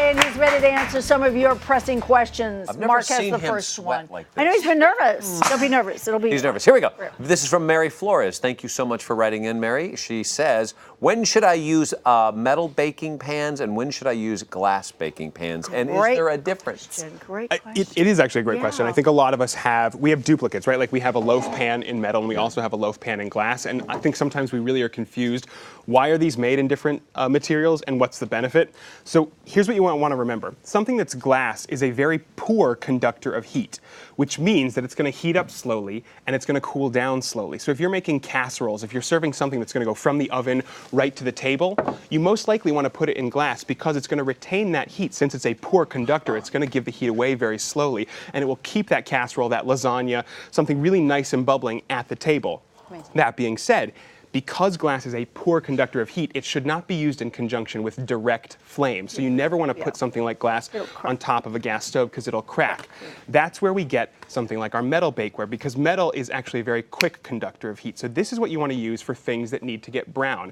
and he's ready to answer some of your pressing questions. I've never Mark has seen the him first sweat one. like I know this. he's been nervous. Don't be nervous. It'll be. He's nervous. Here we go. This is from Mary Flores. Thank you so much for writing in, Mary. She says, when should I use metal baking pans and when should I use glass baking pans? And is there a difference? Great question. It is actually a great question. I think a lot of us have duplicates, right? Like we have a loaf pan in metal and we also have a loaf pan in glass. And I think sometimes we really are confused. Why are these made in different materials and what's the benefit? So here's what you want to remember. Something that's glass is a very poor conductor of heat, which means that it's going to heat up slowly and it's going to cool down slowly. So if you're making casseroles, if you're serving something that's going to go from the oven right to the table, you most likely want to put it in glass because it's going to retain that heat. Since it's a poor conductor, it's going to give the heat away very slowly and it will keep that casserole, that lasagna, something really nice and bubbling at the table. Amazing. That being said, because glass is a poor conductor of heat, it should not be used in conjunction with direct flame. So you never want to put something like glass on top of a gas stove because it'll crack. That's where we get something like our metal bakeware, because metal is actually a very quick conductor of heat. So this is what you want to use for things that need to get brown.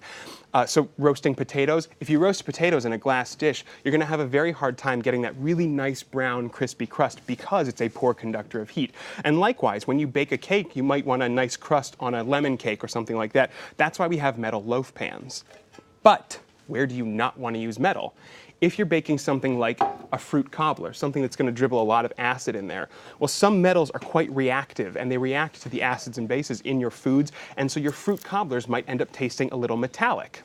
So roasting potatoes, if you roast potatoes in a glass dish, you're going to have a very hard time getting that really nice brown crispy crust because it's a poor conductor of heat. And likewise, when you bake a cake, you might want a nice crust on a lemon cake or something like that. That's why we have metal loaf pans. But where do you not want to use metal? If you're baking something like a fruit cobbler, something that's going to dribble a lot of acid in there, well, some metals are quite reactive and they react to the acids and bases in your foods, and so your fruit cobblers might end up tasting a little metallic.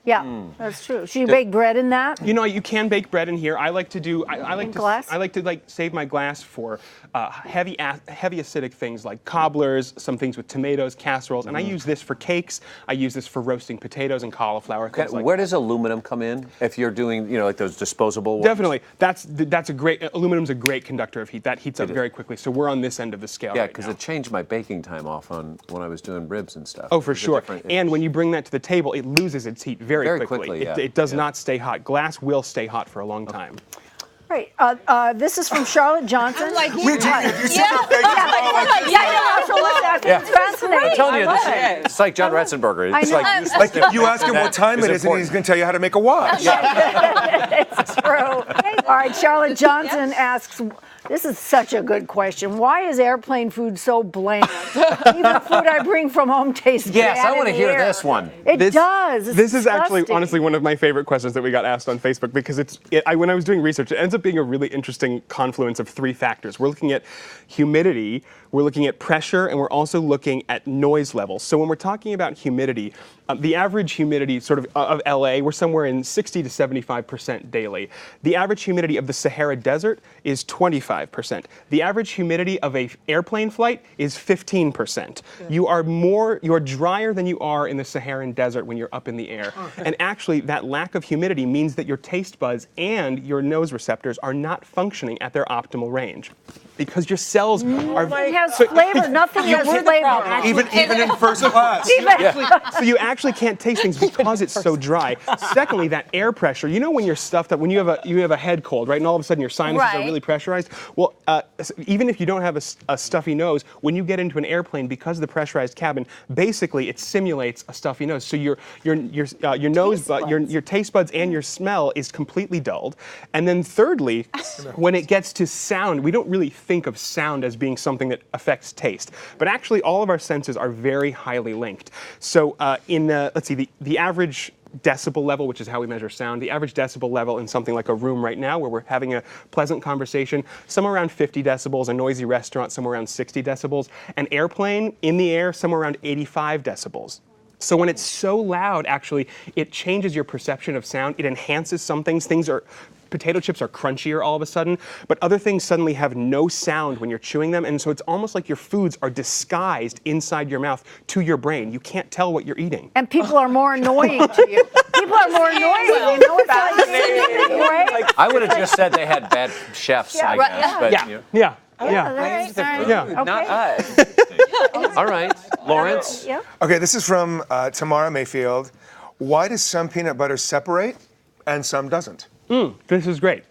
Yeah, that's true. Should you bake bread in that? You know, you can bake bread in here. I like to do. I like glass? to save my glass for heavy acidic things like cobblers, some things with tomatoes, casseroles, and I use this for cakes. I use this for roasting potatoes and cauliflower. Things like Where does aluminum come in if you're doing, like those disposable ones? Definitely, that's a great. Aluminum's a great conductor of heat. That heats up very quickly. So we're on this end of the scale. Yeah, because it changed my baking time off on when I was doing ribs and stuff. Oh, for sure. And when you bring that to the table, it loses its heat very quickly. Yeah. It does not stay hot. Glass will stay hot for a long time. Right. This is from Charlotte Johnson. I'm like, Have you seen the thing? It's fascinating. I'm telling you, I love it's like John Ratzenberger. I It's know. like Like you ask him what time it is, and important. he's going to tell you how to make a watch. It's true. All right, Charlotte Johnson asks, this is such a good question. Why is airplane food so bland? Even food I bring from home tastes bad. Yes, I want to in hear the air. this one. It does. It's This is actually, disgusting. honestly, one of my favorite questions that we got asked on Facebook because when I was doing research, it ends up being a really interesting confluence of three factors. We're looking at humidity, we're looking at pressure, and we're also looking at noise levels. So when we're talking about humidity, the average humidity of LA, we're somewhere in 60 to 75% daily. The average humidity of the Sahara Desert is 25%. The average humidity of an airplane flight is 15%. You are drier than you are in the Saharan Desert when you're up in the air. And actually, that lack of humidity means that your taste buds and your nose receptors are not functioning at their optimal range. Because your cells are... It has flavor. Nothing has flavor. Even in first class. So you actually can't taste things because it's so dry. Secondly, that air pressure. You know when you're stuffed up, when you have a head cold, right, and all of a sudden your sinuses are really pressurized. Well, even if you don't have a stuffy nose, when you get into an airplane, because of the pressurized cabin, basically it simulates a stuffy nose. So your nose, your taste buds and your smell is completely dulled. And then thirdly, when it gets to sound, we don't really think of sound as being something that affects taste, but actually all of our senses are very highly linked. So let's see, the average decibel level, which is how we measure sound, the average decibel level in something like a room right now where we're having a pleasant conversation, somewhere around 50 decibels, a noisy restaurant, somewhere around 60 decibels, an airplane in the air, somewhere around 85 decibels. So when it's so loud, actually, it changes your perception of sound. It enhances some things. Potato chips are crunchier all of a sudden, but other things suddenly have no sound when you're chewing them, and so it's almost like your foods are disguised inside your mouth to your brain. You can't tell what you're eating. And people are more annoying to you. People are more annoying. You know, it's fascinating, right? I would have just said they had bad chefs, I guess. But, Yeah. Not us. All right, Lawrence. Yeah. Okay, this is from Tamara Mayfield. Why does some peanut butter separate and some doesn't? This is great.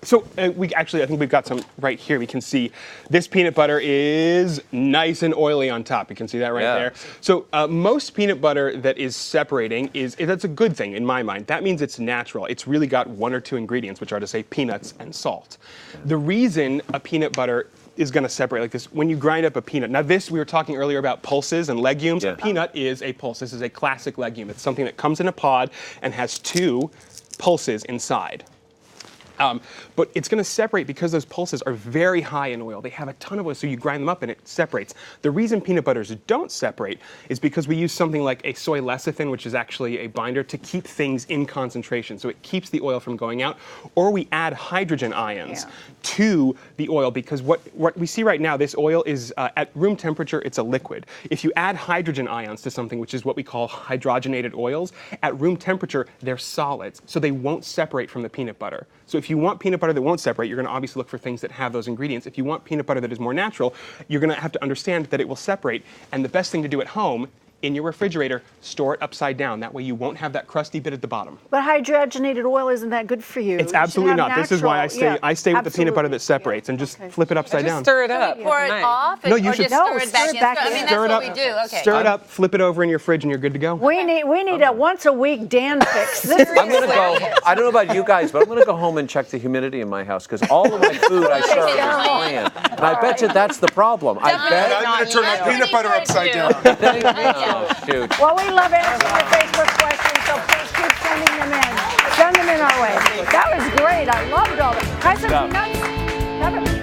So I think we've got some right here. We can see this peanut butter is nice and oily on top. You can see that right there. So most peanut butter that is separating that's a good thing in my mind. That means it's natural. It's really got one or two ingredients, which are to say peanuts and salt. The reason a peanut butter is going to separate like this, when you grind up a peanut. Now we were talking earlier about pulses and legumes. A peanut is a pulse. This is a classic legume. It's something that comes in a pod and has two pulses inside. But it's going to separate because those pulses are very high in oil. They have a ton of oil, so you grind them up and it separates. The reason peanut butters don't separate is because we use something like a soy lecithin, which is actually a binder, to keep things in concentration. So it keeps the oil from going out. Or we add hydrogen ions to the oil, because what we see right now, this oil is at room temperature, it's a liquid. If you add hydrogen ions to something, which is what we call hydrogenated oils, at room temperature, they're solids, so they won't separate from the peanut butter. So if you want peanut butter that won't separate, you're going to obviously look for things that have those ingredients. If you want peanut butter that is more natural, you're going to have to understand that it will separate. And the best thing to do at home, in your refrigerator, store it upside down. That way you won't have that crusty bit at the bottom. But hydrogenated oil isn't that good for you. It's absolutely not. This is why I stay with the peanut butter that separates and just flip it upside down. Stir it up. Pour it off? No, you should stir it back in. I mean, that's stir it what up. we do. Okay. Stir it up, flip it over in your fridge, and you're good to go. We need a once a week Dan fix. This I'm going to go, I don't know about you guys, but I'm going to go home and check the humidity in my house, because all of my food I serve is bland. And I bet you that's the problem. I And bet. I'm going to turn my peanut butter upside down. Oh, shoot. Well, we love answering your Facebook questions, so please keep sending them in. Send them in our way. That was great. I loved all that. Try some peanuts. Have a